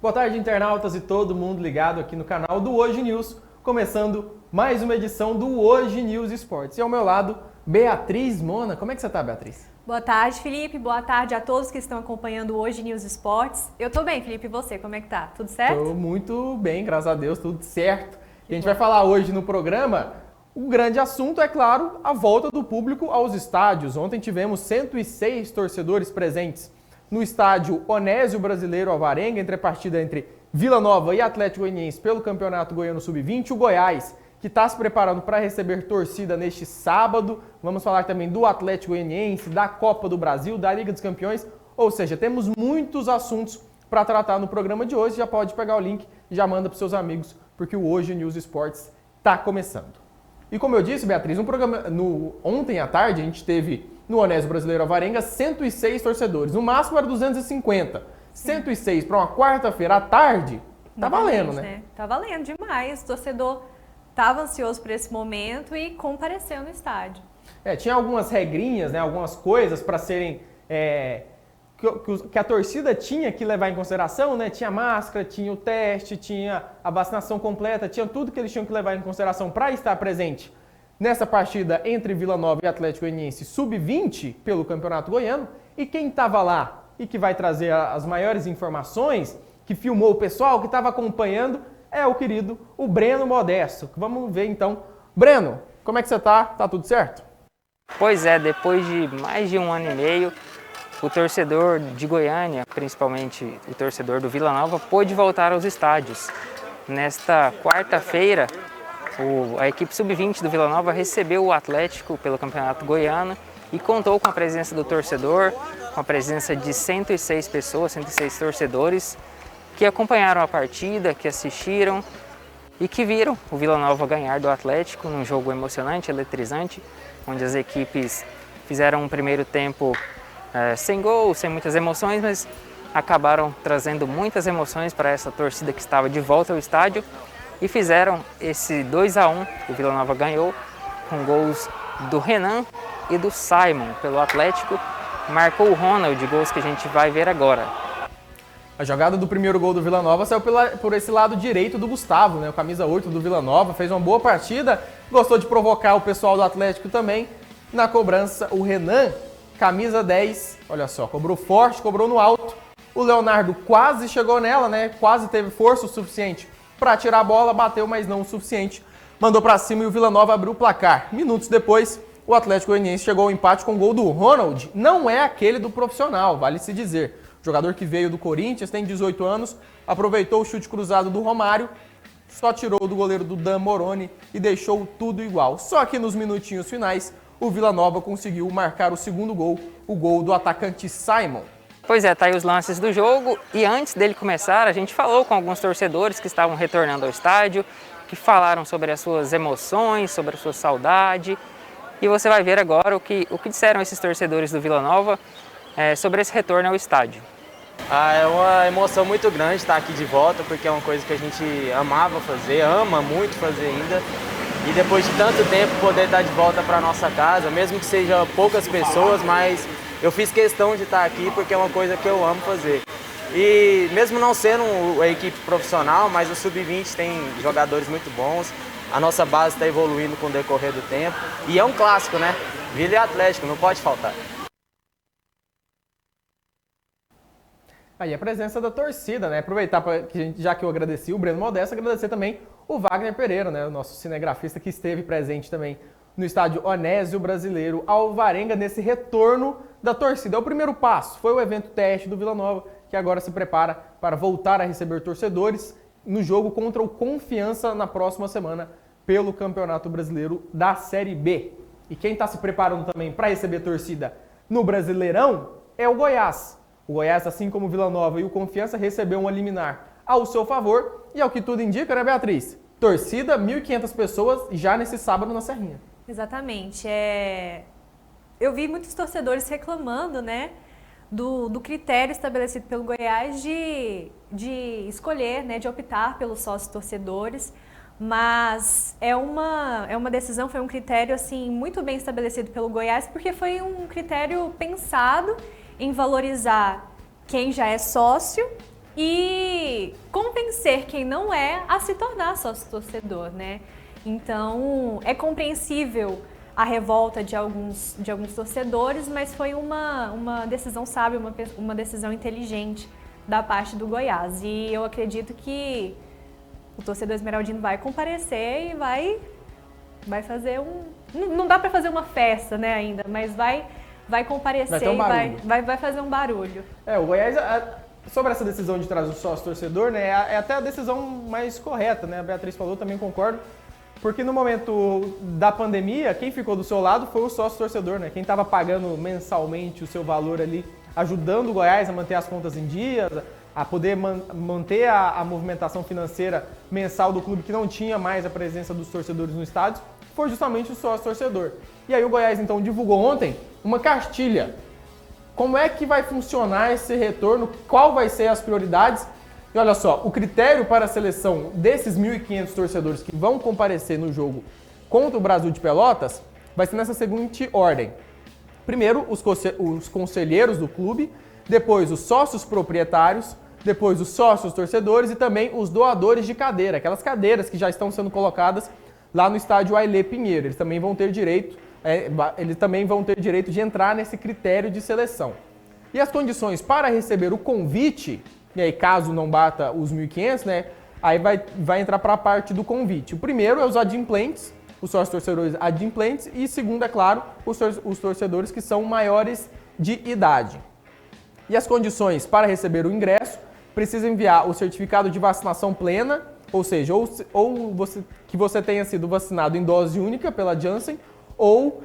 Boa tarde, internautas e todo mundo ligado aqui no canal do Hoje News, começando mais uma edição do Hoje News Esportes. E ao meu lado, Beatriz Mona. Como é que você tá, Beatriz? Boa tarde, Felipe. Boa tarde a todos que estão acompanhando o Hoje News Esportes. Eu tô bem, Felipe. E você, como é que tá? Tudo certo? Tô muito bem, graças a Deus, tudo certo. E a gente vai falar hoje no programa, o grande assunto é, claro, a volta do público aos estádios. Ontem tivemos 106 torcedores presentes no estádio Onésio Brasileiro Alvarenga, entre a partida entre Vila Nova e Atlético Goianiense pelo Campeonato Goiano Sub-20. O Goiás, que está se preparando para receber torcida neste sábado. Vamos falar também do Atlético Goianiense, da Copa do Brasil, da Liga dos Campeões. Ou seja, temos muitos assuntos para tratar no programa de hoje. Já pode pegar o link e já manda para os seus amigos, porque o Hoje News Esportes está começando. E como eu disse, Beatriz, ontem à tarde a gente teve no Onésio Brasileiro Alvarenga 106 torcedores. No máximo era 250. 106 para uma quarta-feira à tarde, tá valendo, né? Tá valendo demais. O torcedor estava ansioso por esse momento e compareceu no estádio. Tinha algumas regrinhas, né, algumas coisas para serem... que a torcida tinha que levar em consideração, né? Tinha máscara, tinha o teste, tinha a vacinação completa, tinha tudo que eles tinham que levar em consideração para estar presente nessa partida entre Vila Nova e Atlético Goianiense Sub-20 pelo Campeonato Goiano. E quem estava lá e que vai trazer as maiores informações, que filmou o pessoal, que estava acompanhando, é o querido, o Breno Modesto. Vamos ver então. Breno, como é que você tá? Tá tudo certo? Pois é, depois de mais de um ano e meio, o torcedor de Goiânia, principalmente o torcedor do Vila Nova, pôde voltar aos estádios. Nesta quarta-feira, a equipe sub-20 do Vila Nova recebeu o Atlético pelo Campeonato Goiano e contou com a presença do torcedor, com a presença de 106 pessoas, 106 torcedores, que acompanharam a partida, que assistiram e que viram o Vila Nova ganhar do Atlético num jogo emocionante, eletrizante, onde as equipes fizeram um primeiro tempo sem gol, sem muitas emoções, mas acabaram trazendo muitas emoções para essa torcida que estava de volta ao estádio e fizeram esse 2-1 que o Vila Nova ganhou, com gols do Renan e do Simon pelo Atlético. Marcou o Ronald, gols que a gente vai ver agora. A jogada do primeiro gol do Vila Nova saiu por esse lado direito do Gustavo, né? O camisa 8 do Vila Nova, fez uma boa partida, gostou de provocar o pessoal do Atlético também. Na cobrança, o Renan, camisa 10, olha só, cobrou forte, cobrou no alto. O Leonardo quase chegou nela, né? Quase teve força o suficiente para tirar a bola, bateu, mas não o suficiente. Mandou para cima e o Vila Nova abriu o placar. Minutos depois, o Atlético Goianiense chegou ao empate com o gol do Ronald. Não é aquele do profissional, vale se dizer. O jogador que veio do Corinthians, tem 18 anos, aproveitou o chute cruzado do Romário, só tirou do goleiro do Dan Moroni e deixou tudo igual. Só que nos minutinhos finais, o Vila Nova conseguiu marcar o segundo gol, o gol do atacante Simon. Pois é, tá aí os lances do jogo e antes dele começar a gente falou com alguns torcedores que estavam retornando ao estádio, que falaram sobre as suas emoções, sobre a sua saudade e você vai ver agora o que disseram esses torcedores do Vila Nova sobre esse retorno ao estádio. É uma emoção muito grande estar aqui de volta porque é uma coisa que a gente amava fazer, ama muito fazer ainda. E depois de tanto tempo poder estar de volta para nossa casa, mesmo que seja poucas pessoas, mas eu fiz questão de estar aqui porque é uma coisa que eu amo fazer. E mesmo não sendo a equipe profissional, mas o Sub-20 tem jogadores muito bons, a nossa base está evoluindo com o decorrer do tempo. E é um clássico, né? Vila e Atlético, não pode faltar. Aí a presença da torcida, né? Aproveitar, já que eu agradeci o Breno Modesto, agradecer também o Wagner Pereira, né? O nosso cinegrafista que esteve presente também no estádio Onésio Brasileiro Alvarenga, nesse retorno da torcida. É o primeiro passo, foi o evento teste do Vila Nova, que agora se prepara para voltar a receber torcedores no jogo contra o Confiança na próxima semana pelo Campeonato Brasileiro da Série B. E quem está se preparando também para receber torcida no Brasileirão é o Goiás. O Goiás, assim como o Vila Nova e o Confiança, recebeu um liminar ao seu favor. E ao que tudo indica, né, Beatriz? Torcida, 1.500 pessoas já nesse sábado na Serrinha. Exatamente. Eu vi muitos torcedores reclamando, né, do critério estabelecido pelo Goiás de escolher, né, de optar pelos sócios torcedores. Mas é uma decisão, foi um critério assim, muito bem estabelecido pelo Goiás, porque foi um critério pensado em valorizar quem já é sócio e convencer quem não é a se tornar sócio-torcedor, né? Então, é compreensível a revolta de alguns torcedores, mas foi uma decisão sábia, uma decisão inteligente da parte do Goiás. E eu acredito que o torcedor esmeraldino vai comparecer e vai fazer não dá para fazer uma festa, né, ainda, mas vai comparecer e vai fazer um barulho. O Goiás, sobre essa decisão de trazer o sócio-torcedor, né, é até a decisão mais correta, né? A Beatriz falou, também concordo. Porque no momento da pandemia, quem ficou do seu lado foi o sócio-torcedor, né? Quem estava pagando mensalmente o seu valor ali, ajudando o Goiás a manter as contas em dia, a poder manter a movimentação financeira mensal do clube, que não tinha mais a presença dos torcedores no estádio, foi justamente o sócio-torcedor. E aí o Goiás, então, divulgou ontem uma cartilha. Como é que vai funcionar esse retorno? Qual vai ser as prioridades? E olha só, o critério para a seleção desses 1.500 torcedores que vão comparecer no jogo contra o Brasil de Pelotas vai ser nessa seguinte ordem. Primeiro, os conselheiros do clube, depois os sócios proprietários, depois os sócios torcedores e também os doadores de cadeira, aquelas cadeiras que já estão sendo colocadas lá no estádio Ailê Pinheiro. Eles também vão ter direito de entrar nesse critério de seleção. E as condições para receber o convite, e aí caso não bata os 1.500, né, aí vai entrar para a parte do convite. O primeiro é os adimplentes, os sócios torcedores adimplentes, e segundo, é claro, os torcedores que são maiores de idade. E as condições para receber o ingresso: precisa enviar o certificado de vacinação plena, ou seja, que você tenha sido vacinado em dose única pela Janssen, ou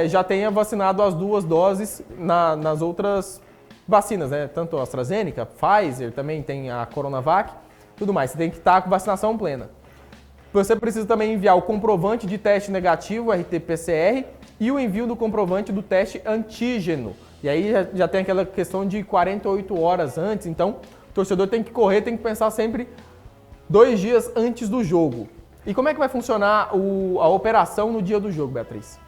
já tenha vacinado as 2 doses nas outras vacinas, né? Tanto a AstraZeneca, Pfizer, também tem a Coronavac, tudo mais. Você tem que estar com vacinação plena. Você precisa também enviar o comprovante de teste negativo, RT-PCR, e o envio do comprovante do teste antígeno. E aí já tem aquela questão de 48 horas antes, então o torcedor tem que correr, tem que pensar sempre 2 dias antes do jogo. E como é que vai funcionar a operação no dia do jogo, Beatriz?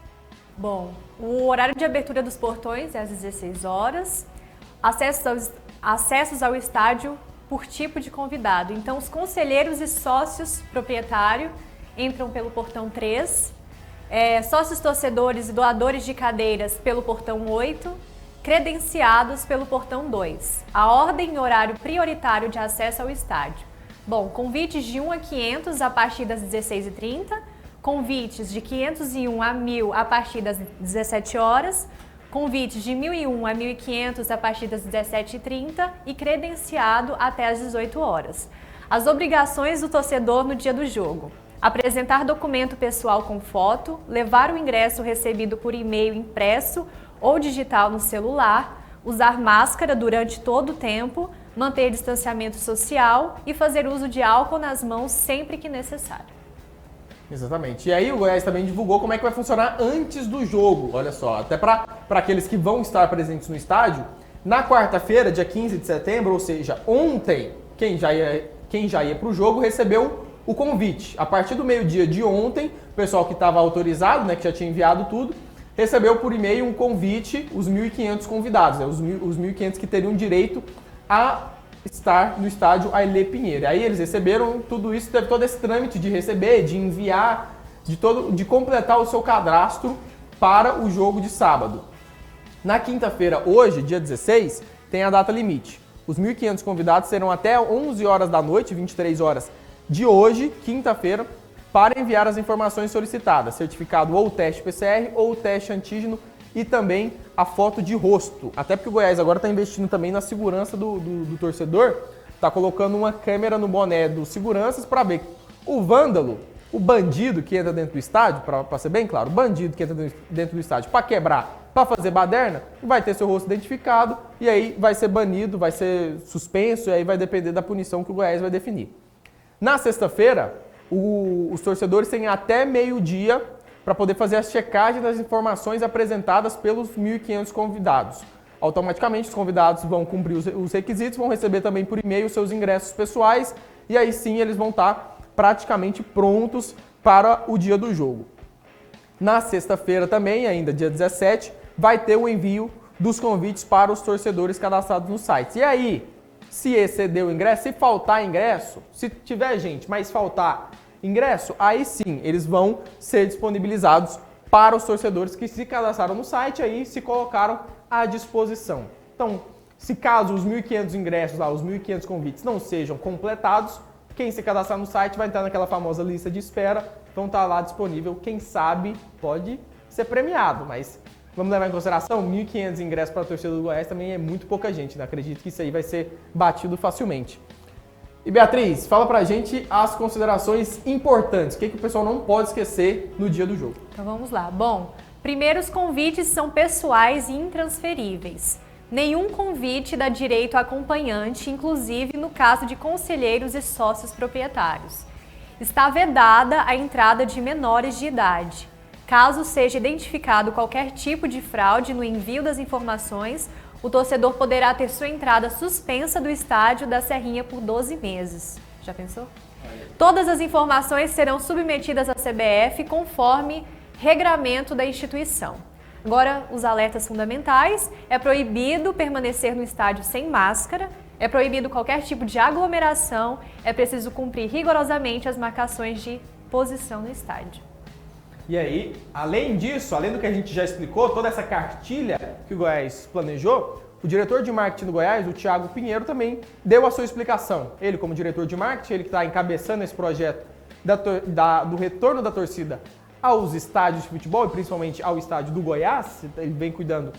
Bom, o horário de abertura dos portões é às 16 horas. Acessos ao estádio por tipo de convidado. Então, os conselheiros e sócios proprietários entram pelo portão 3, sócios torcedores e doadores de cadeiras pelo portão 8, credenciados pelo portão 2. A ordem e horário prioritário de acesso ao estádio. Bom, convites de 1 a 500 a partir das 16h30, convites de 501 a 1.000 a partir das 17 horas, convites de 1.001 a 1.500 a partir das 17h30 e credenciado até às 18 horas. As obrigações do torcedor no dia do jogo: apresentar documento pessoal com foto, levar o ingresso recebido por e-mail impresso ou digital no celular, usar máscara durante todo o tempo, manter distanciamento social e fazer uso de álcool nas mãos sempre que necessário. Exatamente. E aí o Goiás também divulgou como é que vai funcionar antes do jogo. Olha só, até para aqueles que vão estar presentes no estádio, na quarta-feira, dia 15 de setembro, ou seja, ontem, quem já ia para o jogo recebeu o convite. A partir do meio-dia de ontem, o pessoal que estava autorizado, né, que já tinha enviado tudo, recebeu por e-mail um convite, os 1.500 convidados, né, os 1.500 que teriam direito a estar no estádio Ailê Pinheiro. Aí eles receberam tudo isso, teve todo esse trâmite de receber, de enviar, de completar o seu cadastro para o jogo de sábado. Na quinta-feira, hoje, dia 16, tem a data limite. Os 1.500 convidados serão até 11 horas da noite, 23 horas de hoje, quinta-feira, para enviar as informações solicitadas, certificado ou teste PCR ou teste antígeno e também a foto de rosto. Até porque o Goiás agora está investindo também na segurança do torcedor, está colocando uma câmera no boné dos seguranças para ver o vândalo, o bandido que entra dentro do estádio, para ser bem claro, o bandido que entra dentro do estádio para quebrar, para fazer baderna, vai ter seu rosto identificado e aí vai ser banido, vai ser suspenso e aí vai depender da punição que o Goiás vai definir. Na sexta-feira, os torcedores têm até meio-dia para poder fazer a checagem das informações apresentadas pelos 1.500 convidados. Automaticamente, os convidados vão cumprir os requisitos, vão receber também por e-mail seus ingressos pessoais e aí sim eles vão estar praticamente prontos para o dia do jogo. Na sexta-feira também, ainda dia 17, vai ter o envio dos convites para os torcedores cadastrados no site. E aí, Se exceder o ingresso, se faltar ingresso, se tiver gente, mas faltar ingresso, aí sim, eles vão ser disponibilizados para os torcedores que se cadastraram no site aí se colocaram à disposição. Então, se caso os 1.500 ingressos lá, os 1.500 convites não sejam completados, quem se cadastrar no site vai entrar naquela famosa lista de espera, vão estar lá disponível, quem sabe pode ser premiado, mas vamos levar em consideração, 1.500 ingressos para a torcida do Goiás também é muito pouca gente, né? Acredito que isso aí vai ser batido facilmente. E Beatriz, fala pra gente as considerações importantes, o que o pessoal não pode esquecer no dia do jogo. Então vamos lá. Bom, primeiro os convites são pessoais e intransferíveis. Nenhum convite dá direito a acompanhante, inclusive no caso de conselheiros e sócios proprietários. Está vedada a entrada de menores de idade. Caso seja identificado qualquer tipo de fraude no envio das informações, o torcedor poderá ter sua entrada suspensa do estádio da Serrinha por 12 meses. Já pensou? Todas as informações serão submetidas à CBF conforme regramento da instituição. Agora, os alertas fundamentais: é proibido permanecer no estádio sem máscara, é proibido qualquer tipo de aglomeração, é preciso cumprir rigorosamente as marcações de posição no estádio. E aí, além disso, além do que a gente já explicou, toda essa cartilha que o Goiás planejou, o diretor de marketing do Goiás, o Thiago Pinheiro, também deu a sua explicação. Ele, como diretor de marketing, ele que está encabeçando esse projeto do retorno da torcida aos estádios de futebol, e principalmente ao estádio do Goiás, ele vem cuidando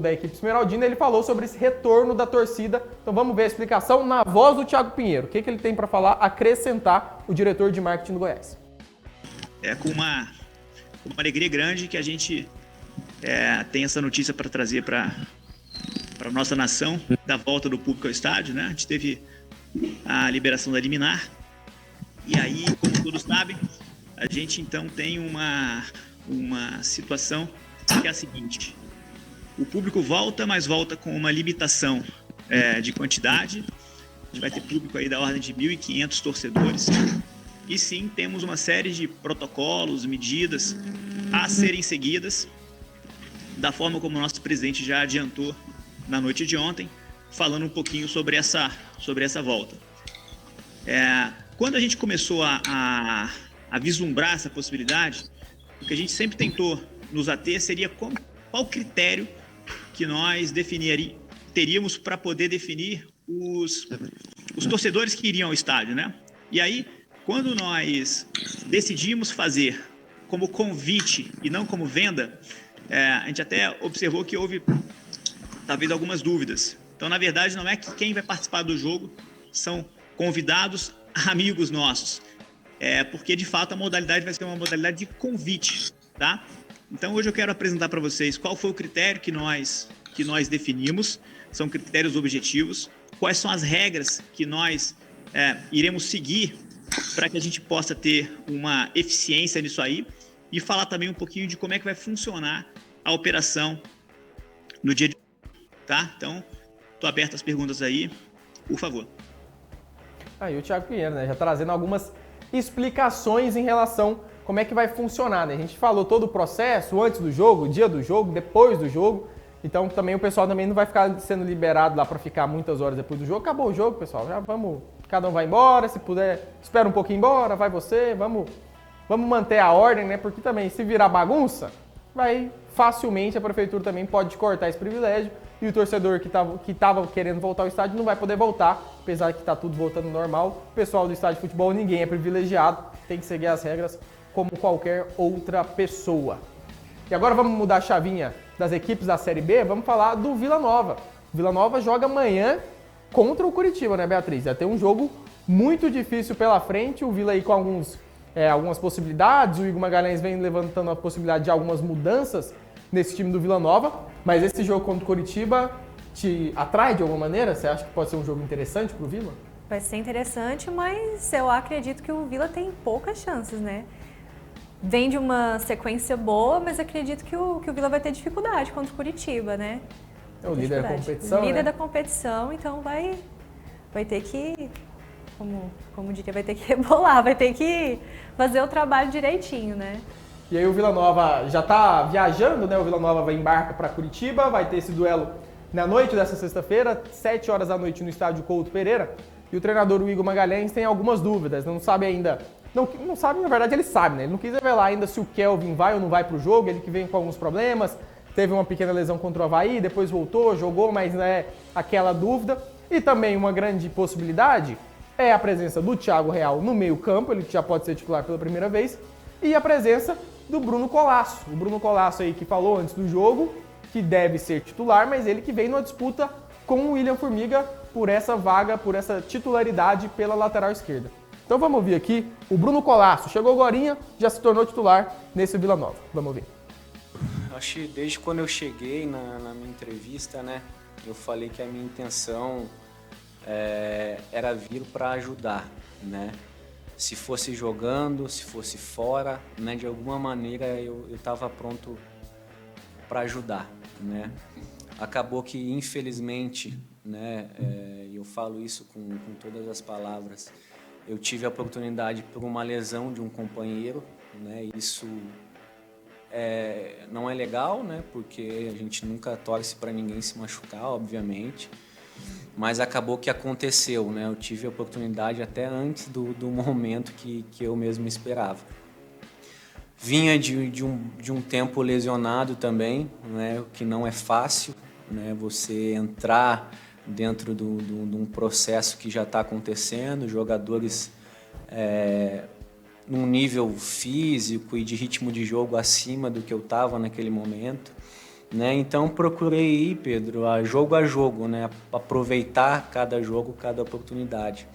da equipe esmeraldina, ele falou sobre esse retorno da torcida. Então vamos ver a explicação na voz do Thiago Pinheiro. O que ele tem para falar, acrescentar, o diretor de marketing do Goiás. É com uma alegria grande que a gente tem essa notícia para trazer para a nossa nação, da volta do público ao estádio, né? A gente teve a liberação da liminar, e aí, como todos sabem, a gente então tem uma situação que é a seguinte: o público volta, mas volta com uma limitação de quantidade. A gente vai ter público aí da ordem de 1.500 torcedores. E sim, temos uma série de protocolos, medidas a serem seguidas, da forma como o nosso presidente já adiantou na noite de ontem, falando um pouquinho sobre essa volta. Quando a gente começou a vislumbrar essa possibilidade, o que a gente sempre tentou nos ater seria qual critério que nós teríamos para poder definir os torcedores que iriam ao estádio, né? E aí, quando nós decidimos fazer como convite e não como venda, a gente até observou que houve talvez algumas dúvidas. Então, na verdade, não é que quem vai participar do jogo são convidados amigos nossos. Porque, de fato, a modalidade vai ser uma modalidade de convite, tá? Então, hoje eu quero apresentar para vocês qual foi o critério que nós definimos. São critérios objetivos. Quais são as regras que nós iremos seguir para que a gente possa ter uma eficiência nisso aí, e falar também um pouquinho de como é que vai funcionar a operação no dia de hoje, tá? Então, estou aberto às perguntas aí, por favor. Aí o Thiago Pinheiro, né, já trazendo algumas explicações em relação a como é que vai funcionar, né? A gente falou todo o processo, antes do jogo, dia do jogo, depois do jogo. Então também o pessoal também não vai ficar sendo liberado lá para ficar muitas horas depois do jogo. Acabou o jogo, pessoal, já vamos, cada um vai embora, se puder, espera um pouquinho embora, vai você, vamos manter a ordem, né? Porque também se virar bagunça, vai facilmente, a prefeitura também pode cortar esse privilégio, e o torcedor que estava querendo voltar ao estádio não vai poder voltar, apesar que está tudo voltando normal. O pessoal do estádio de futebol, ninguém é privilegiado, tem que seguir as regras como qualquer outra pessoa. E agora vamos mudar a chavinha das equipes da Série B, vamos falar do Vila Nova. O Vila Nova joga amanhã contra o Curitiba, né, Beatriz? Já tem um jogo muito difícil pela frente, o Vila aí com algumas possibilidades, o Igor Magalhães vem levantando a possibilidade de algumas mudanças nesse time do Vila Nova, mas esse jogo contra o Curitiba te atrai de alguma maneira? Você acha que pode ser um jogo interessante para o Vila? Vai ser interessante, mas eu acredito que o Vila tem poucas chances, né? Vem de uma sequência boa, mas acredito que o Vila vai ter dificuldade contra o Curitiba, né? É o líder da competição, o líder né? da competição, então vai ter que, como diria, vai ter que rebolar, vai ter que fazer o trabalho direitinho, né? E aí o Vila Nova já está viajando, né? O Vila Nova vai embarcar para Curitiba, vai ter esse duelo na noite dessa sexta-feira, 7 horas da noite no estádio Couto Pereira, e o treinador Igor Magalhães tem algumas dúvidas, não sabe ainda, não sabe, na verdade ele sabe, né? Ele não quis revelar ainda se o Kelvin vai ou não vai para o jogo, ele que vem com alguns problemas, teve uma pequena lesão contra o Avaí, depois voltou, jogou, mas não é aquela dúvida. E também uma grande possibilidade é a presença do Thiago Real no meio-campo, ele já pode ser titular pela primeira vez, e a presença do Bruno Colasso. O Bruno Colasso aí que falou antes do jogo que deve ser titular, mas ele que vem numa disputa com o William Formiga por essa vaga, por essa titularidade pela lateral esquerda. Então vamos ouvir aqui o Bruno Colasso. Chegou agorinha, já se tornou titular nesse Vila Nova. Vamos ouvir. Acho que desde quando eu cheguei na minha entrevista, né, eu falei que a minha intenção era vir para ajudar, né? Se fosse jogando, se fosse fora, né, de alguma maneira eu estava pronto para ajudar, né? Acabou que, infelizmente, né, eu falo isso com todas as palavras, eu tive a oportunidade por uma lesão de um companheiro, né? Isso não é legal, né? Porque a gente nunca torce para ninguém se machucar, obviamente. Mas acabou que aconteceu, né? Eu tive a oportunidade até antes do momento que eu mesmo esperava. Vinha de um tempo lesionado também, né? O que não é fácil, né? Você entrar dentro de um processo que já está acontecendo, jogadores num nível físico e de ritmo de jogo acima do que eu estava naquele momento, né? Então procurei ir, Pedro, a jogo, né? Aproveitar cada jogo, cada oportunidade.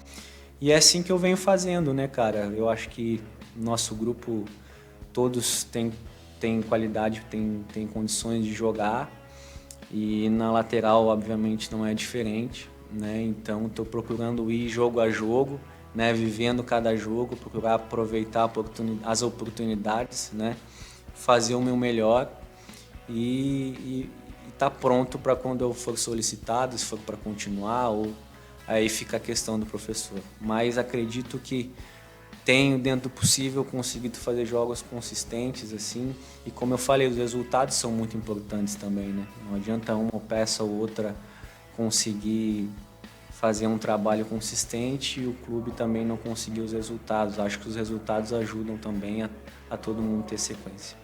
E é assim que eu venho fazendo, né, cara? Eu acho que nosso grupo, todos têm qualidade, têm condições de jogar, e na lateral, obviamente, não é diferente, né? Então estou procurando ir jogo a jogo, né, vivendo cada jogo, procurar aproveitar as oportunidades, né, fazer o meu melhor e estar pronto para quando eu for solicitado, se for para continuar, ou aí fica a questão do professor. Mas acredito que tenho, dentro do possível, conseguido fazer jogos consistentes, assim, e como eu falei, os resultados são muito importantes também, né? Não adianta uma peça ou outra conseguir fazer um trabalho consistente e o clube também não conseguir os resultados. Acho que os resultados ajudam também a todo mundo ter sequência.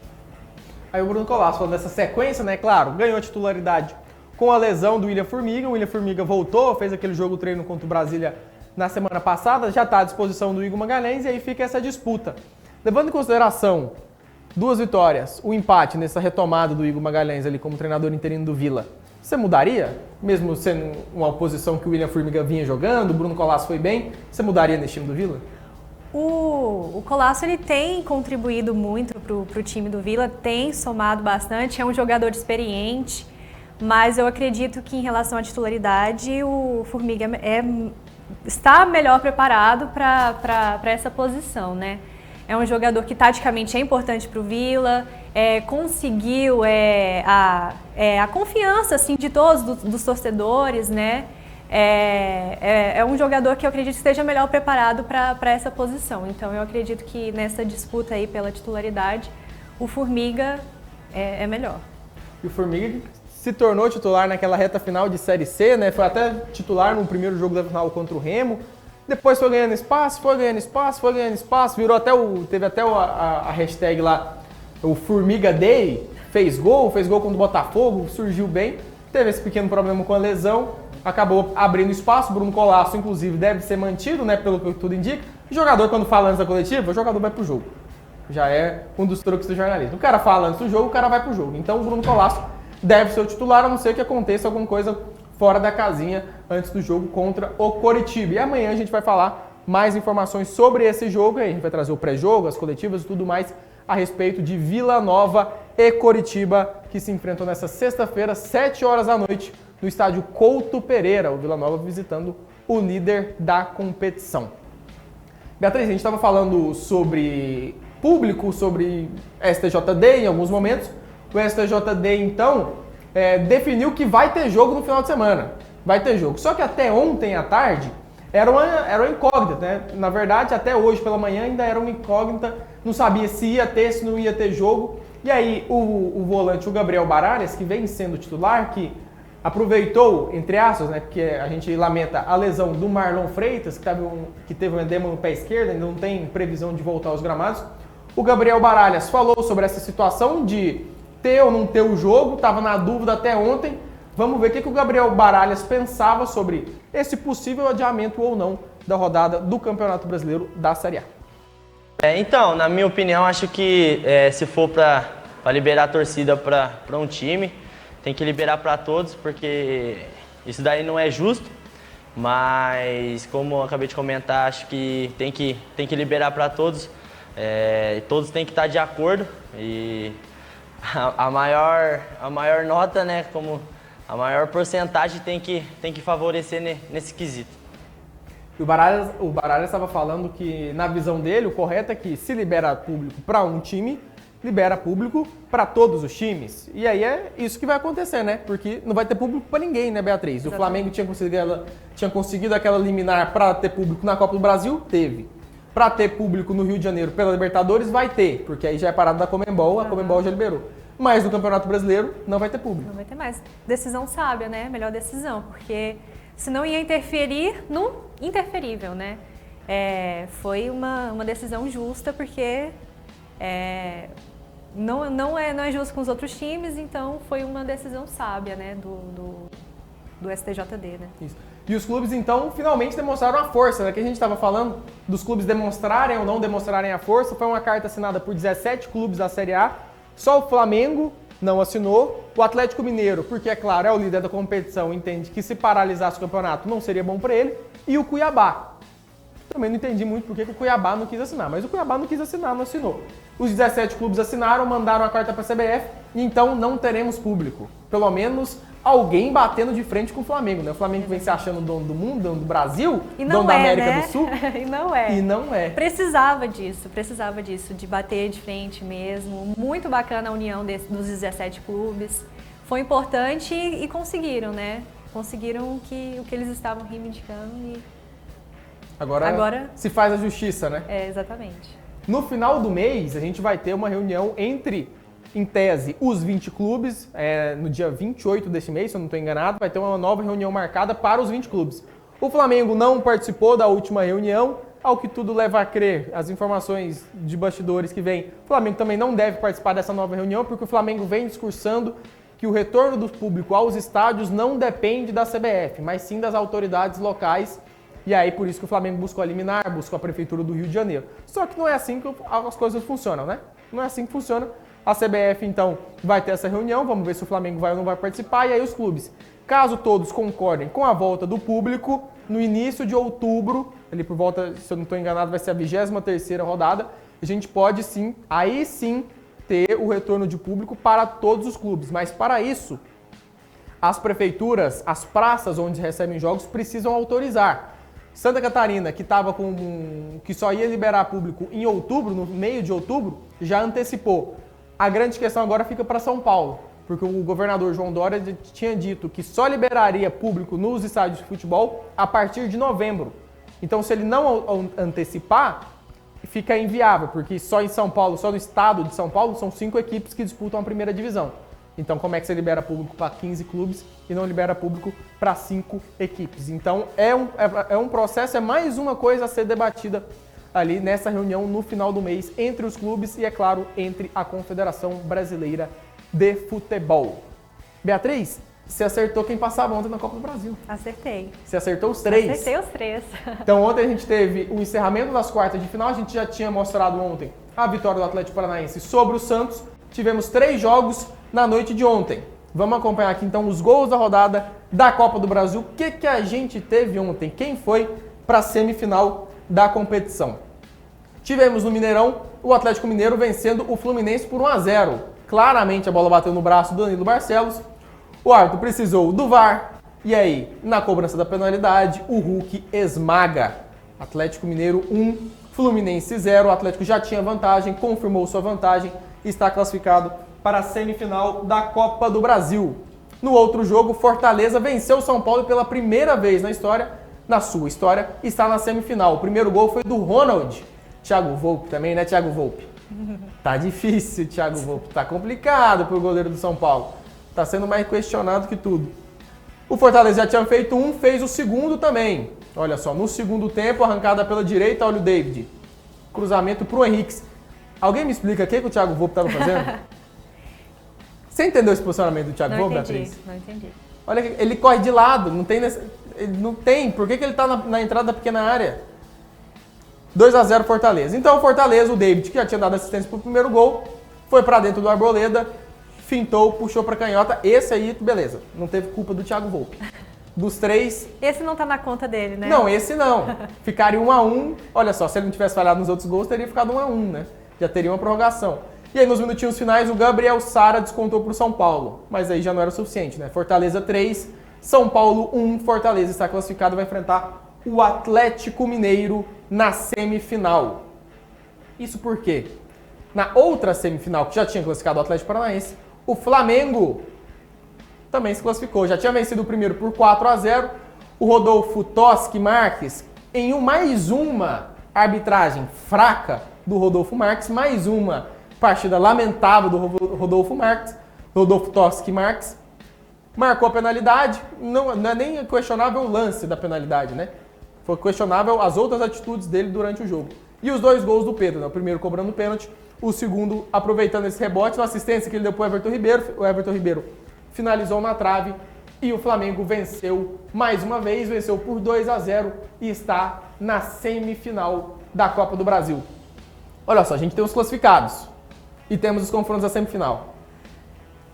Aí o Bruno Colasso falando dessa sequência, né? Claro, ganhou a titularidade com a lesão do William Formiga. O William Formiga voltou, fez aquele jogo treino contra o Brasília na semana passada, já está à disposição do Igor Magalhães e aí fica essa disputa. Levando em consideração 2 vitórias, o empate nessa retomada do Igor Magalhães ali como treinador interino do Vila, você mudaria? Mesmo sendo uma posição que o William Formiga vinha jogando, o Bruno Colasso foi bem, você mudaria nesse time do Vila? O Colasso ele tem contribuído muito para o time do Vila, tem somado bastante, é um jogador experiente, mas eu acredito que em relação à titularidade o Formiga está melhor preparado para essa posição, né? É um jogador que taticamente é importante para o Vila, conseguiu a confiança assim, de todos dos torcedores, né? É um jogador que eu acredito que esteja melhor preparado para essa posição. Então eu acredito que nessa disputa aí pela titularidade, o Formiga é melhor. E o Formiga se tornou titular naquela reta final de Série C, né? Foi até titular no primeiro jogo da final contra o Remo. Depois foi ganhando espaço, virou até teve até a hashtag lá, o Formiga Day, fez gol contra o Botafogo, surgiu bem, teve esse pequeno problema com a lesão, acabou abrindo espaço. Bruno Colasso, inclusive, deve ser mantido, né, pelo que tudo indica. O jogador, quando fala antes da coletiva, o jogador vai pro jogo. Já é um dos truques do jornalismo. O cara fala antes do jogo, o cara vai pro jogo. Então o Bruno Colasso deve ser o titular, a não ser que aconteça alguma coisa fora da casinha antes do jogo contra o Coritiba. E amanhã a gente vai falar mais informações sobre esse jogo, aí a gente vai trazer o pré-jogo, as coletivas e tudo mais a respeito de Vila Nova e Coritiba, que se enfrentam nessa sexta-feira, 7 horas da noite, no estádio Couto Pereira, o Vila Nova visitando o líder da competição. Beatriz, a gente estava falando sobre público, sobre STJD em alguns momentos. O STJD, então, definiu que vai ter jogo no final de semana. Vai ter jogo. Só que até ontem à tarde era uma incógnita, né? Na verdade, até hoje pela manhã ainda era uma incógnita. Não sabia se ia ter, se não ia ter jogo. E aí o volante, o Gabriel Baralhas, que vem sendo titular, que aproveitou, entre aspas, né, porque a gente lamenta a lesão do Marlon Freitas, que teve um edema no pé esquerdo, ainda não tem previsão de voltar aos gramados. O Gabriel Baralhas falou sobre essa situação de ter ou não ter o jogo, estava na dúvida até ontem. Vamos ver o que o Gabriel Baralhas pensava sobre esse possível adiamento ou não da rodada do Campeonato Brasileiro da Série A. Então, na minha opinião, acho que se for para liberar a torcida para um time, tem que liberar para todos, porque isso daí não é justo. Mas, como eu acabei de comentar, acho que tem que liberar para todos. Todos têm que estar de acordo. E a maior nota, né, como a maior porcentagem tem que favorecer nesse quesito. O Baralhas estava falando que, na visão dele, o correto é que se libera público para um time, libera público para todos os times. E aí é isso que vai acontecer, né? Porque não vai ter público para ninguém, né, Beatriz? Exatamente. O Flamengo tinha conseguido aquela liminar para ter público na Copa do Brasil? Teve. Para ter público no Rio de Janeiro pela Libertadores? Vai ter, porque aí já é parado da Conmebol, a Conmebol já liberou. Mas no Campeonato Brasileiro não vai ter público. Não vai ter mais. Decisão sábia, né? Melhor decisão, porque senão ia interferir no interferível, né? Foi uma decisão justa, porque não é justo com os outros times, então foi uma decisão sábia, né, do STJD, né? Isso. E os clubes, então, finalmente demonstraram a força, né? Que a gente estava falando dos clubes demonstrarem ou não demonstrarem a força. Foi uma carta assinada por 17 clubes da Série A. Só o Flamengo não assinou. O Atlético Mineiro, porque, é claro, é o líder da competição, entende que se paralisasse o campeonato não seria bom para ele. E o Cuiabá. Também não entendi muito porque que o Cuiabá não quis assinar, mas o Cuiabá não quis assinar, não assinou. Os 17 clubes assinaram, mandaram a carta para a CBF, e então não teremos público. Pelo menos alguém batendo de frente com o Flamengo, né? O Flamengo vem se achando dono do mundo, dono do Brasil, dono da América, né? Do Sul. E não é. E não é. Precisava disso, de bater de frente mesmo. Muito bacana a união dos 17 clubes. Foi importante e conseguiram, né? Conseguiram o que eles estavam reivindicando e agora se faz a justiça, né? Exatamente. No final do mês, a gente vai ter uma reunião entre, em tese, os 20 clubes, no dia 28 deste mês, se eu não estou enganado, vai ter uma nova reunião marcada para os 20 clubes. O Flamengo não participou da última reunião, ao que tudo leva a crer, as informações de bastidores que vêm, o Flamengo também não deve participar dessa nova reunião, porque o Flamengo vem discursando que o retorno do público aos estádios não depende da CBF, mas sim das autoridades locais. E aí, por isso que o Flamengo buscou a liminar, buscou a Prefeitura do Rio de Janeiro. Só que não é assim que as coisas funcionam, né? Não é assim que funciona. A CBF, então, vai ter essa reunião, vamos ver se o Flamengo vai ou não vai participar, e aí os clubes, caso todos concordem com a volta do público, no início de outubro, ali por volta, se eu não estou enganado, vai ser a 23ª rodada, a gente pode sim, aí sim, ter o retorno de público para todos os clubes. Mas para isso, as prefeituras, as praças onde recebem jogos precisam autorizar. Santa Catarina, que só ia liberar público em outubro, no meio de outubro, já antecipou. A grande questão agora fica para São Paulo, porque o governador João Dória tinha dito que só liberaria público nos estádios de futebol a partir de novembro. Então, se ele não antecipar, fica inviável, porque só em São Paulo, só no estado de São Paulo, são 5 equipes que disputam a primeira divisão. Então, como é que você libera público para 15 clubes e não libera público para 5 equipes? Então, é um processo, é mais uma coisa a ser debatida ali nessa reunião no final do mês entre os clubes e, é claro, entre a Confederação Brasileira de Futebol. Beatriz, você acertou quem passava ontem na Copa do Brasil. Acertei. Você acertou os 3? Acertei os 3. Então, ontem a gente teve o encerramento das quartas de final. A gente já tinha mostrado ontem a vitória do Atlético Paranaense sobre o Santos. Tivemos 3 jogos na noite de ontem. Vamos acompanhar aqui então os gols da rodada da Copa do Brasil. O que a gente teve ontem? Quem foi para a semifinal da competição? Tivemos no Mineirão o Atlético Mineiro vencendo o Fluminense por 1-0. Claramente a bola bateu no braço do Danilo Barcelos. O árbitro precisou do VAR. E aí, na cobrança da penalidade, o Hulk esmaga. Atlético Mineiro 1, Fluminense 0. O Atlético já tinha vantagem, confirmou sua vantagem e está classificado para a semifinal da Copa do Brasil. No outro jogo, Fortaleza venceu o São Paulo pela primeira vez na sua história, está na semifinal. O primeiro gol foi do Ronald. Thiago Volpe também, né, Thiago Volpe? Tá difícil, Thiago Volpe. Tá complicado pro goleiro do São Paulo. Tá sendo mais questionado que tudo. O Fortaleza já tinha feito um, fez o segundo também. Olha só, no segundo tempo, arrancada pela direita, olha o David. Cruzamento pro Henrique. Alguém me explica o que o Thiago Volpe estava fazendo? Você entendeu esse posicionamento do Thiago Volpe, Beatriz? Não entendi. Olha, ele corre de lado, não tem... Ele não tem. Por que ele tá na entrada da pequena área? 2-0 Fortaleza. Então o Fortaleza, o David, que já tinha dado assistência pro primeiro gol, foi pra dentro do Arboleda, fintou, puxou pra canhota. Esse aí, beleza. Não teve culpa do Thiago Volpe. Dos 3... Esse não tá na conta dele, né? Não, esse não. Ficaria 1-1. Olha só, se ele não tivesse falhado nos outros gols, teria ficado 1-1, né? Já teria uma prorrogação. E aí, nos minutinhos finais, o Gabriel Sara descontou pro São Paulo. Mas aí já não era o suficiente, né? Fortaleza 3, São Paulo 1. Fortaleza está classificado e vai enfrentar o Atlético Mineiro na semifinal. Isso por quê? Na outra semifinal, que já tinha classificado o Atlético Paranaense, o Flamengo também se classificou. Já tinha vencido o primeiro por 4-0. O Rodolfo Toschi Marques, em mais uma arbitragem fraca do Rodolfo Marques, mais uma partida lamentável do Rodolfo Toschi Marques, marcou a penalidade. Não é nem questionável o lance da penalidade, né? Foi questionável as outras atitudes dele durante o jogo. E os 2 gols do Pedro, né? O primeiro cobrando pênalti, o segundo aproveitando esse rebote, na assistência que ele deu para o Everton Ribeiro. O Everton Ribeiro finalizou na trave e o Flamengo venceu mais uma vez, venceu por 2-0 e está na semifinal da Copa do Brasil. Olha só, a gente tem os classificados e temos os confrontos da semifinal.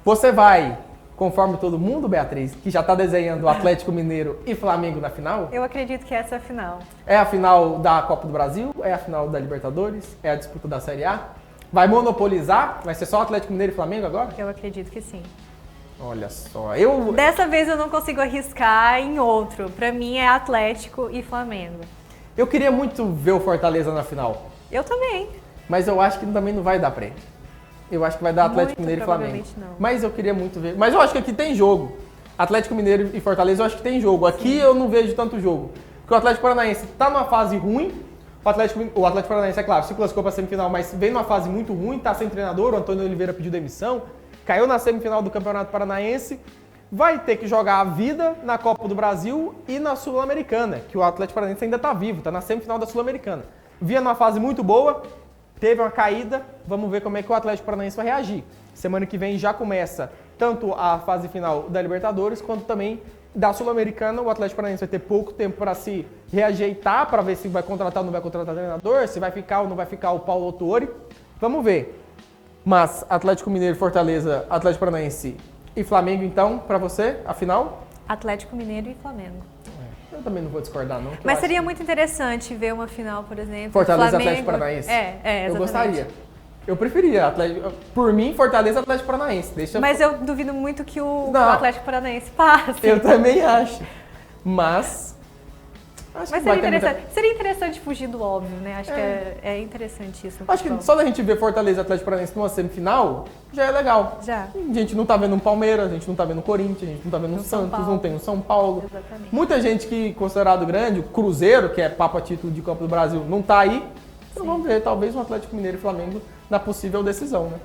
Você vai, conforme todo mundo, Beatriz, que já está desenhando o Atlético Mineiro e Flamengo na final? Eu acredito que essa é a final. É a final da Copa do Brasil? É a final da Libertadores? É a disputa da Série A? Vai monopolizar? Vai ser só Atlético Mineiro e Flamengo agora? Eu acredito que sim. Olha só, Dessa vez eu não consigo arriscar em outro. Pra mim é Atlético e Flamengo. Eu queria muito ver o Fortaleza na final, Eu também. mas eu acho que também não vai dar pra ele. Eu acho que vai dar Atlético Muito Mineiro e Flamengo. provavelmente não. Mas eu queria muito ver. Mas eu acho que aqui tem jogo. Atlético Mineiro e Fortaleza eu acho que tem jogo. Aqui eu não vejo tanto jogo. Porque o Atlético Paranaense tá numa fase ruim. O Atlético Paranaense, é claro, se classificou pra semifinal, mas vem numa fase muito ruim, tá sem treinador. O Antônio Oliveira pediu demissão. Caiu na semifinal do Campeonato Paranaense. Vai ter que jogar a vida na Copa do Brasil e na Sul-Americana, que o Atlético Paranaense ainda tá vivo, tá na semifinal da Sul-Americana. Vinha numa fase muito boa, teve uma caída, vamos ver como é que o Atlético Paranaense vai reagir. Semana que vem já começa tanto a fase final da Libertadores, quanto também da Sul-Americana. O Atlético Paranaense vai ter pouco tempo para se reajeitar, para ver se vai contratar ou não vai contratar treinador, se vai ficar ou não vai ficar o Paulo Autuori. Vamos ver. Mas Atlético Mineiro, Fortaleza, Atlético Paranaense e Flamengo, então, para você, a final? Atlético Mineiro e Flamengo. Eu também não vou discordar, não. Mas seria muito interessante ver uma final, por exemplo. Fortaleza Flamengo... Atlético Paranaense? Exatamente. Eu gostaria. Eu preferia. Por mim, Fortaleza Atlético Paranaense. Mas eu duvido muito que o Não. Atlético Paranaense passe. Eu também acho. Mas acho que vai ter muita... Seria interessante fugir do óbvio, né? Acho que é interessante isso. Acho que só da gente ver Fortaleza e Atlético Paranaense numa semifinal, já é legal. Já. A gente não tá vendo um Palmeiras, a gente não tá vendo um Corinthians, a gente não tá vendo um Santos, não tem um São Paulo. Exatamente. Muita gente que considerado grande, o Cruzeiro, que é papo a título de Copa do Brasil, não tá aí. Então vamos ver, talvez um Atlético Mineiro e Flamengo na possível decisão, né?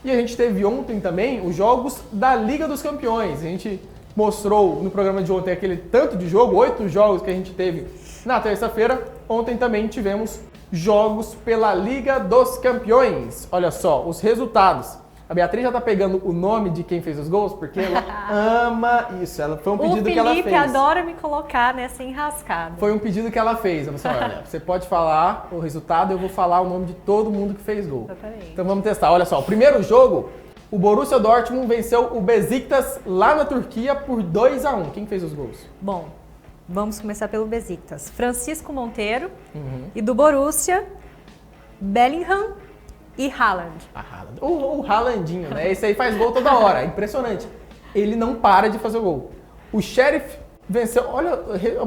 E a gente teve ontem também os jogos da Liga dos Campeões. A gente mostrou no programa de ontem aquele tanto de jogo, 8 jogos que a gente teve na terça-feira. Ontem também tivemos jogos pela Liga dos Campeões. Olha só, os resultados. A Beatriz já tá pegando o nome de quem fez os gols, porque ela ama isso. Foi um pedido que ela fez. O Felipe adora me colocar nessa enrascada. Foi um pedido que ela fez. Ela falou, olha, você pode falar o resultado, eu vou falar o nome de todo mundo que fez gol. Exatamente. Então vamos testar. Olha só, o primeiro jogo, o Borussia Dortmund venceu o Besiktas lá na Turquia por 2-1. Quem fez os gols? Bom, vamos começar pelo Besiktas. Francisco Monteiro e do Borussia, Bellingham e Haaland. O Haalandinho, né? Esse aí faz gol toda hora, é impressionante. Ele não para de fazer o gol. O Sheriff venceu, olha,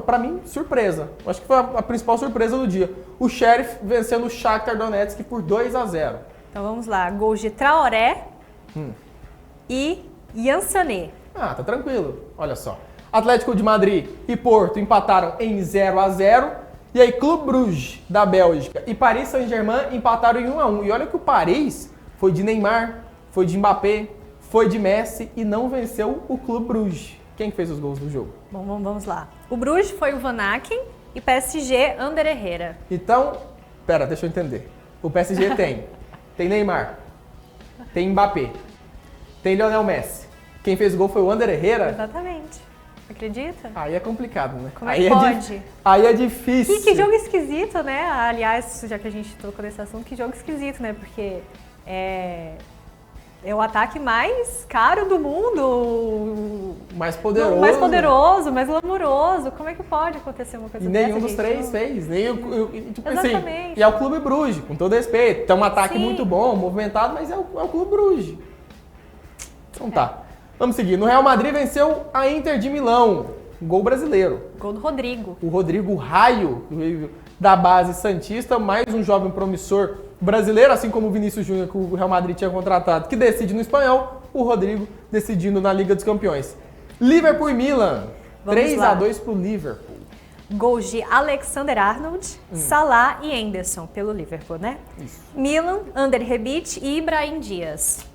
pra mim, surpresa. Acho que foi a principal surpresa do dia. O Sheriff vencendo o Shakhtar Donetsk por 2-0. Então vamos lá, gols de Traoré e Yansané. Ah, tá tranquilo. Olha só. Atlético de Madrid e Porto empataram em 0-0. E aí, Clube Bruges, da Bélgica, e Paris Saint-Germain empataram em 1-1. E olha que o Paris foi de Neymar, foi de Mbappé, foi de Messi e não venceu o Clube Bruges. Quem fez os gols do jogo? Bom, vamos lá. O Bruges foi o Van Aken e PSG, Ander Herrera. Então, pera, deixa eu entender. O PSG tem Neymar, tem Mbappé, tem Lionel Messi. Quem fez o gol foi o Ander Herrera? Exatamente. Acredita? Aí é complicado, né? Como é que pode? Aí é difícil. E que jogo esquisito, né? Aliás, já que a gente tocou nesse assunto, que jogo esquisito, né? Porque é o ataque mais caro do mundo. Mais poderoso. Mais poderoso, mais glamouroso. Como é que pode acontecer uma coisa E dessa? nenhum dos três fez. Tipo assim, Exatamente. e é o Clube Bruges, com todo respeito. Tem um ataque Sim. muito bom, movimentado, mas é o Clube Bruges. Então tá. Vamos seguir. No Real Madrid venceu a Inter de Milão. Gol brasileiro. Gol do Rodrigo. O Rodrigo Raio, que veio da base santista, mais um jovem promissor brasileiro, assim como o Vinícius Júnior, que o Real Madrid tinha contratado, que decide no espanhol, o Rodrigo decidindo na Liga dos Campeões. Liverpool e Milan, Vamos 3-2 pro Liverpool. Gols de Alexander-Arnold, Salah e Henderson, pelo Liverpool, né? Isso. Milan, Ander Rebic e Ibrahim Dias.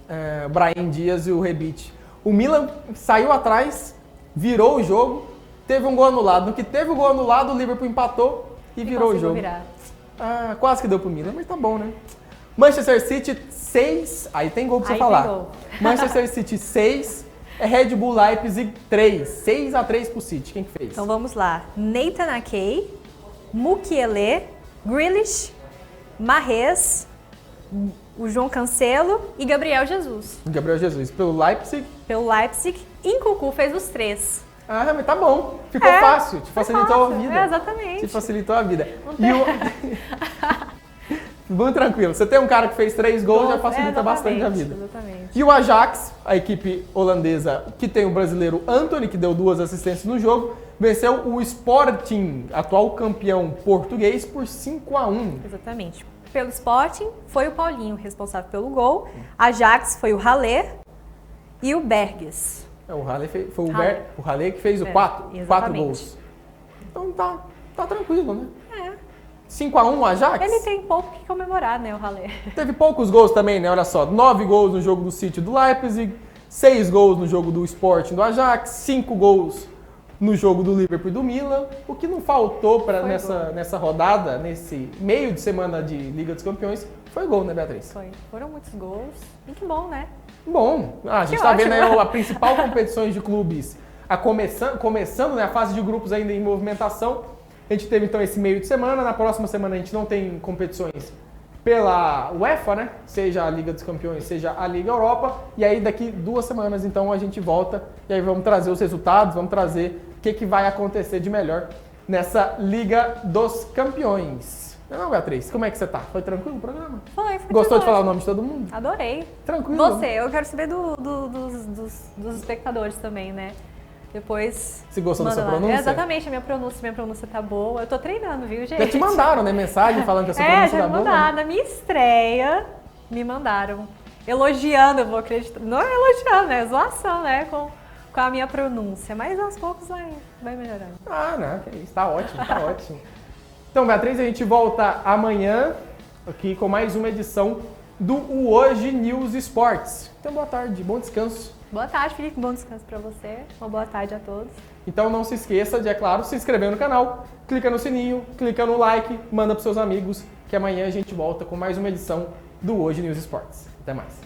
Brahim Dias e o Rebic. O Milan saiu atrás, virou o jogo, teve um gol anulado. No que teve o gol anulado, o Liverpool empatou e virou o conseguiu jogo. virar. Quase que deu pro Milan, mas tá bom, né? Manchester City 6, aí tem gol pra você Aí falar. tem gol. Manchester City 6, Red Bull Leipzig 3, 6-3 pro City. Quem que fez? Então vamos lá. Nathan Akey, Mukiele, Grealish, Mahrez, o João Cancelo e Gabriel Jesus. Gabriel Jesus. Pelo Leipzig. Pelo Leipzig, Nkunku fez os 3. Mas tá bom. Ficou fácil. Te facilitou a vida. Exatamente. Te facilitou a vida. Vamos tranquilo. Você tem um cara que fez 3 gols, já facilita bastante a vida. Exatamente. E o Ajax, a equipe holandesa que tem o brasileiro Antony, que deu 2 assistências no jogo, venceu o Sporting, atual campeão português, por 5-1. Exatamente. Pelo Sporting, foi o Paulinho responsável pelo gol. Ajax foi o Haller e o Berges. O Haller foi Haller. o Haller que fez o 4 gols. Então tá tranquilo, né? 5-1 o Ajax. Ele tem pouco que comemorar, né, o Haller. Teve poucos gols também, né? Olha só, 9 gols no jogo do City e do Leipzig, 6 gols no jogo do Sporting do Ajax, 5 gols no jogo do Liverpool e do Milan. O que não faltou nessa rodada, nesse meio de semana de Liga dos Campeões, foi gol, né, Beatriz? Foram muitos gols. E que bom, né? Bom, a gente está vendo aí a principal competições de clubes começando, né, a fase de grupos ainda em movimentação. A gente teve então esse meio de semana, na próxima semana a gente não tem competições pela UEFA, né? Seja a Liga dos Campeões, seja a Liga Europa. E aí daqui 2 semanas então a gente volta e aí vamos trazer os resultados, vamos trazer o que vai acontecer de melhor nessa Liga dos Campeões. Não, Beatriz, como é que você tá? Foi tranquilo o programa? Foi Gostou de falar o nome de todo mundo? Adorei. Tranquilo. Você, eu quero saber dos espectadores também, né? Depois. Você gostou da manda sua lá. pronúncia? Exatamente, a minha pronúncia tá boa. Eu tô treinando, viu, gente? Já te mandaram, né, mensagem falando que a sua pronúncia já tá me boa? mandaram. Na minha estreia, me mandaram. Elogiando, eu vou acreditar. Não é elogiando, é zoação, né? Com a minha pronúncia. Mas aos poucos vai melhorando. Não, que isso. Tá ótimo, tá ótimo. Então, Beatriz, a gente volta amanhã aqui com mais uma edição do Hoje News Esportes. Então, boa tarde, bom descanso. Boa tarde, Felipe. Bom descanso pra você. Uma boa tarde a todos. Então, não se esqueça de, é claro, se inscrever no canal, clica no sininho, clica no like, manda pros seus amigos, que amanhã a gente volta com mais uma edição do Hoje News Esportes. Até mais.